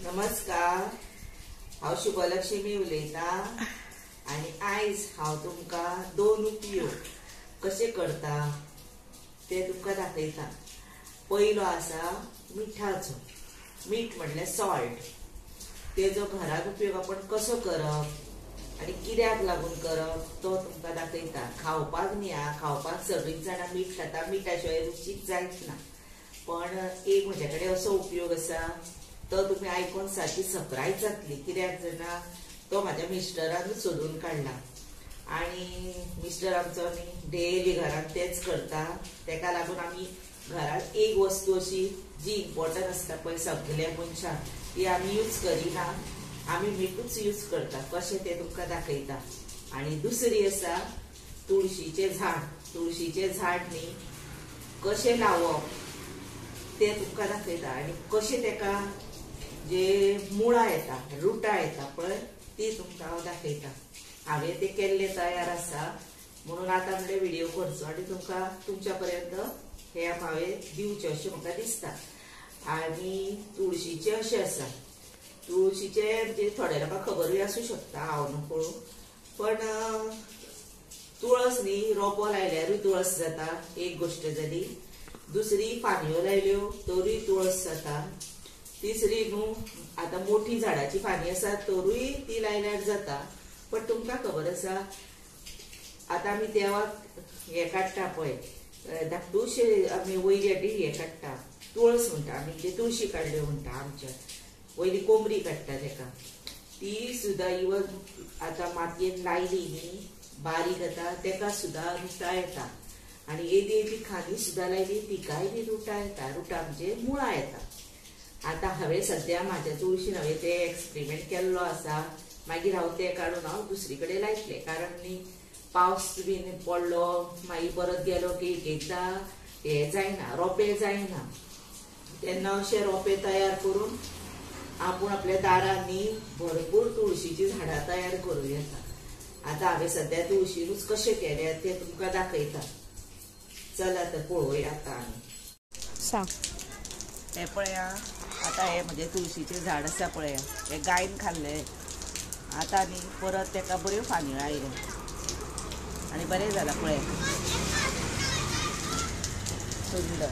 नमस्कार, हांव शुभलक्ष्मी उलयतां आनी आयज हांव तुमका दोन उपयोग कशे करता ते तुमका दाखयता। पयलो आसा मिठाचो। मीठ म्हणल्यार सॉल्ट। तेजो घरात उपयोग आपण कसो करप आनी कित्याक लागून करप तो तुमका दाखयता। खावपाक न्ही, खावपाक सगळींच जाणां मीठ खाता, मिठा शिवाय रुचीक जायत ना। पण एक म्हजे कडेन असो उपयोग आसा तो तुम्ही आयकून सारकी सरप्राईज जातली। कित्याक जाणा तो म्हाज्या मिस्टरानूच सोदून काडला आनी मिस्टर आमचो न्ही डेली घरांत तेच करता। तेका लागून आमी घरांत एक वस्तू अशी जी इम्पॉर्टंट आसता पळय सगळ्या मनशाक ती आमी यूज करिना, आमी मीठूच यूज करता। कशें ते तुमकां दाखयता। आनी दुसरी आसा तुळशीचें झाड। तुळशीचें झाड न्ही कशें लावप ते तुमकां दाखयता आनी कशें तेका जे मुळा येता, रुटां येता पळय ती तुमकां हांव दाखयता। हांवें ते केल्ले तयार आसा म्हणून आतां म्हणल्यार व्हिडिओ करचो आनी तुमकां तुमच्या पर्यंत हे हांवें दिवचें अशें म्हाका दिसता। आनी तुळशीचें अशें आसा, तुळशीचें म्हणजे थोड्या लोकांक खबरूय आसूं शकता, हांव नको, पण तुळस न्ही रोंपो लायल्यारूय तुळस जाता, एक गोश्ट जाली। दुसरी फांदयो लायल्यो तरूय तुळस जाता। तिसरी न्हू आतां मोठी झाडाची फांदी आसा तरूय ती लायल्यार जाता। पण तुमकां खबर आसा आतां आमी देवाक हे काडटा पळय धाकटूशे आमी वयली हाडी हे काडटा तुळस म्हणटा आमी, म्हणजे तुळशी काडल्यो म्हणटा आमच्या वयली कोमरी काडटा तेका। ती सुद्दां इवन आतां मातयेन लायली न्ही बारीक जाता तेका सुद्दां रुटां येता। आनी येदी येदी खांदी सुद्दां लायली तिकाय बी रुटां येता। रुटां म्हणजे मुळां येता। आतां हांवें सद्या म्हाज्या तुळशीन हांवें ते एक्सपेरिमेंट केल्लो आसा। मागीर हांव ते काडून हांव दुसरी कडेन लायतलें, कारण न्ही पावस बीन पडलो मागीर परत गेलो की एकदां हे जायना, रोंपे जायना। तेन्ना अशे रोंपे तयार करून आपूण आपल्या दारांनी भरपूर तुळशीची झाडां तयार करूं येता। आतां हांवें सद्या तुळशीनूच कशें केलें ते तुमकां दाखयता। चल आतां पळोवया आतां आमी। सांग। हे पळया, आतां हे म्हणजे तुळशीचें झाड आसा पळया, हे गायन खाल्लें। आतां न्ही परत तेका बऱ्यो फांदयो आयल्या आनी बरें जालां पळय, सुंदर।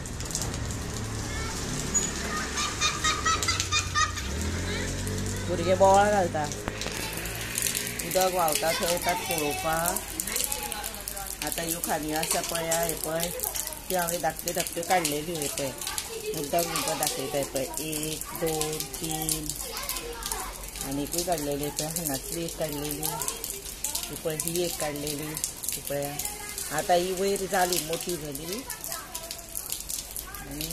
भुरगे बोवाळ घालता, उदक व्हांवता थंय येतात पळोवपाक। आतां ह्यो खांदयो आसा पळया, हे पळय त्यो हांवें धाकट्यो धाकट्यो काडलेल्यो। हे पळय मुद्दाम तुमकां दाखयता, पळय 1 2 3 आनीकूय काडलेली पळय, हांगासली एक काडलेली, ही पळय ही एक काडलेली, ही पळया। आतां ही वयर जाली, मोठी जाली आनी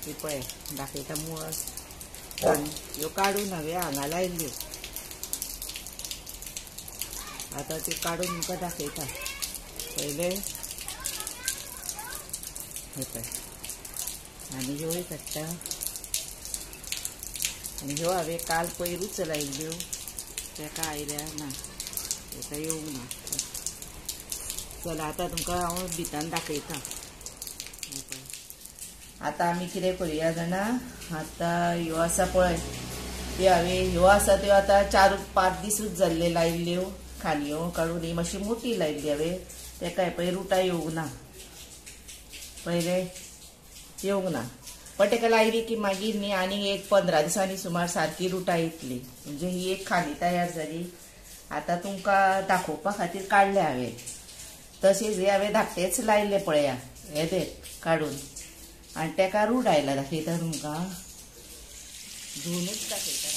ही पळय दाखयता मुळस। ह्यो काडून हांवें हांगा लायल्यो। आतां त्यो काडून तुमकां दाखयता। पयले हे पळय आनी ह्योय काडटा आनी ह्यो हांवें काल पयरूच लायल्यो, तेका आयल्या ना, तेका येवंक ना। चला आतां तुमकां हांव भितन दाखयता। आतां आमी कितें करुया जाणा, आतां ह्यो आसा पळय त्यो हांवें ह्यो आसा त्यो आतां 4-5 दिसूच जाल्ले लायल्यो खांदयो काडून। ही मातशी मोठी लायल्ली हांवें, तेका हे पळय रुटां येवंक ना, पयले येवंक ना। पण तेका लायली की मागीर न्ही आनी एक 15 दिसांनी सुमार सारकी रुटां येतली। म्हणजे ही एक खांदी तयार जाली। आतां तुमकां दाखोवपा खातीर काडले हांवें। तशेंच हे हांवें धाकटेच लायले पळया, हे दे काडून आनी तेका रूट आयला दाखयता तुमकां, धुवनूच दाखयता।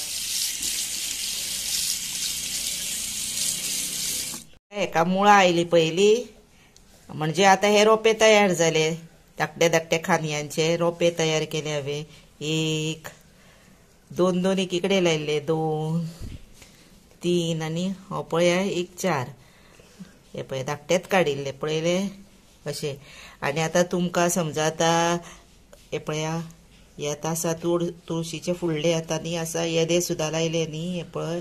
हेका मुळां आयली पयली, म्हणजे आतां हे रोंपे तयार जाले। धाकटे धाकटे खांदयांचे रोंपे तयार केले हांवें। 1 2 2 एकीकडे लायले, 2 3 आनी हो पळया 1 4। हे पळय धाकटेच काडिल्ले पळयले अशें। आनी आतां तुमकां समजा आतां हे पळया, हे आतां आसा तुळशीचे फुडले आतां न्ही आसा येदे सुद्दां लायले न्ही, हे पळय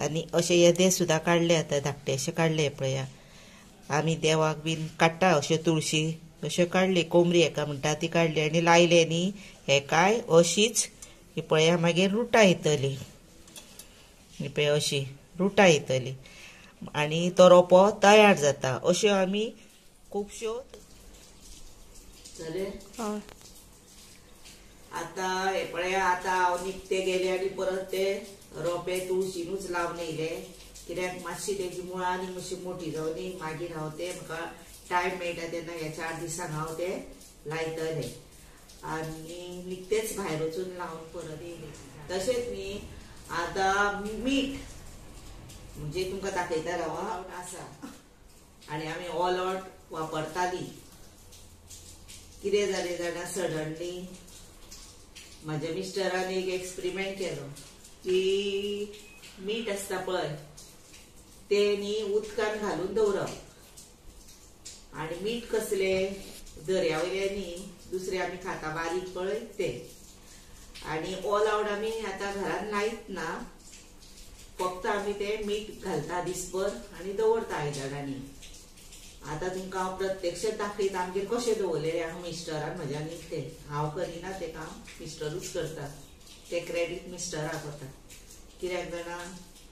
आनी अशे येदे सुद्दां काडले, आतां धाकटेशे काडले। हे पळया आमी देवाक बीन काडटा अश्यो तुळशी, अश्यो काडली, कोमरी हेका म्हणटा ती काडली आनी लायले न्ही। हेकाय अशीच ही पळया मागीर रुटां येतली, ही पळय अशी रुटां येतली आनी तो रोपो तयार जाता. अश्यो आमी खुबश्यो जाले. आतां हे पळया, आतां हांव निकते गेले आनी परत ते रोंपे तुळशीनूच लावन येयले, कित्याक मातशी तेजी मुळां आनी मातशी मोठी जावनी मागीर हांव ते म्हाका टायम मेळटा तेन्ना ह्या 4 दिसांक हांव ते लायतले आनी निकतेच भायर वचून लावन परत येयले. तशेंच न्ही आतां मीठ म्हणजे तुमकां दाखयता राव आसा आनी आमी ऑल आउट वापरताली. कितें जालें जाणा, सडनली म्हाज्या मिस्टरान एक एक्सपेरिमेंट केलो की मीठ आसता पळय ते न्ही उदकान घालून दवरप आनी मीठ कसलें दर्यावयले न्ही दुसरे आमी खाता बारीक पळय ते. आनी ऑल आउट आमी आतां घरान लायत ना, फक्त आमी ते मीठ घालता दिसभर आनी दवरता आयदनांनी. आतां तुमकां हांव प्रत्यक्षात दाखयता आमगेर कशें दवरलेलें. हांव मिस्टरान म्हज्या न्ही हांव करिना तें काम, मिस्टरूच करता. ते क्रेडीट मिस्टराक वता. कित्याक जाणा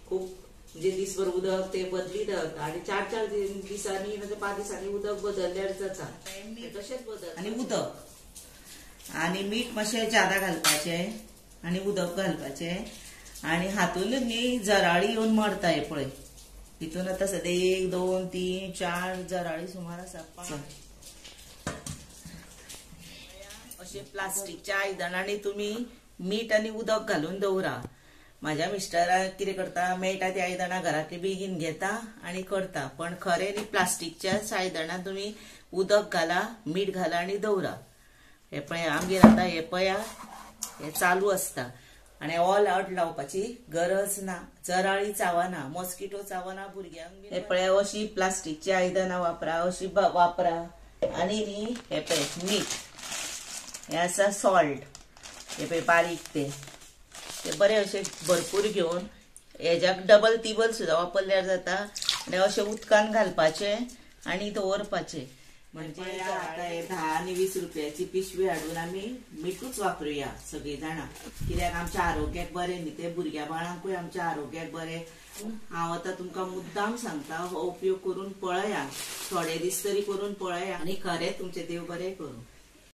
खूब म्हणजे दिसभर उदक ते बदलीत आनी 4-4 दिसांनी ना 5 दिसांनी उदक बदलल्यार जाता. तशेंच बदल आनी उदक आनी मीठ मातशें ज्यादा घालपाचें आनी उदक घालपाचें आनी हातून न्ही जराळी येवन मरता. हे पळय हितून आतां सद्या 1, 2, 3, 4 जराळी सुमार आसा. अशें प्लास्टिकच्या आयदनांनी तुमी मीठ आनी उदक घालून दवरा. म्हाज्या मिस्टराक कितें करता, मेळटा ती आयदनां घरांतली बेगीन घेता आनी करता. पण खरें न्ही प्लास्टिकच्याच आयदनां तुमी उदक घाला, मीठ घाला आनी दवरा. हे पळया आमगेर आतां हे पळया हे चालू आसता आनी ऑल आउट लावपाची गरज ना. जराळी चावना, मॉस्किटो चावना भुरग्यांक. हे पळया अशी प्लास्टिकची आयदनां वापरा, अशी वापरा. आनी न्ही हे पळय मीठ, हे आसा सॉल्ट, हे पळय बारीक ते बरे अशे भरपूर घेवन हेज्याक डबल तिबल सुद्दां वापरल्यार जाता. आनी अशें उदकान घालपाचे आनी दवरपाचे. म्हणजे आतां हे 10 आनी 20 रुपयाची पिशवी हाडून आमी मीठूच वापरुया सगळीं जाणां, कित्याक आमच्या आरोग्याक बरें न्ही ते. भुरग्या बाळांकूय आमच्या आरोग्याक बरें. हांव आतां तुमकां मुद्दाम सांगता, हो उपयोग करून पळया, थोडे दीस तरी करून पळया आनी खरें तुमचें देव बरें करूं.